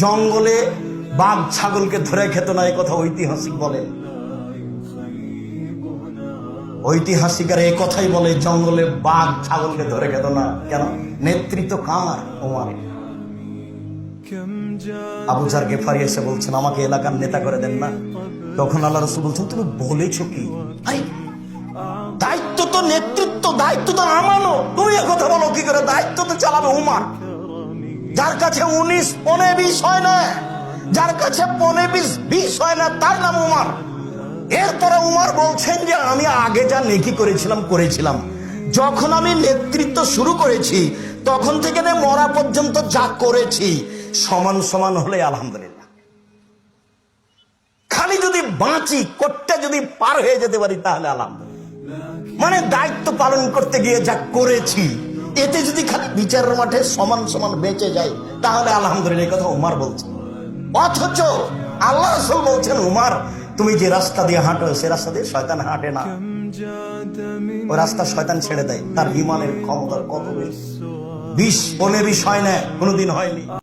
জঙ্গলে বাঘ ছাগলকে ধরে খেত না, এই কথা ঐতিহাসিক বলে। ঐতিহাসিকরা এই কথাই বলে, জঙ্গলে বাঘ ছাগলকে ধরে খেত না। কেন? নেতৃত্ব কার? ওমরের। আবু জার গেফারি এসে বলছেন, আমাকে এলাকার নেতা করে দেন না। তখন আল্লাহ রাসূল বলছেন, তুমি বলেছো কি? আরে দায়িত্ব তো নেতৃত্ব, দায়িত্ব তো আমানো, তুমি কথা বলো কি করে? দায়িত্ব তো চালাবে উমর, যার কাছে 19 পনে 20 হয় না, যার কাছে পনে 20 হয় না, তার নাম উমর। এরপরে উমর বলছেন যে আমি আগে যা নেকি করেছিলাম, যখন আমি নেতৃত্ব শুরু করেছি তখন থেকে মরা পর্যন্ত যা করেছি সমান সমান হলে আলহামদুলিল্লাহ। খালি যদি বাঁচি, কোটটা যদি পার হয়ে যেতে পারি তাহলে আলহামদুলিল্লাহ। মানে দায়িত্ব পালন করতে গিয়ে যা করেছি, এতে যদি খালি বিচারের মাঠে সমান সমান বেঁচে যায় তাহলে আলহামদুলিল্লাহ। এই কথা উমর বলছেন। অথচ আল্লাহ রাসূল বলছেন, উমর তুমি যে রাস্তা দিয়ে হাঁটো সে রাস্তা দিয়ে শয়তান হাঁটে না, ওই রাস্তা শয়তান ছেড়ে দেয়। তার ঈমানের ক্ষমতা কত বেশি! 20 পনে 20 হয় না, কোনোদিন হয়নি।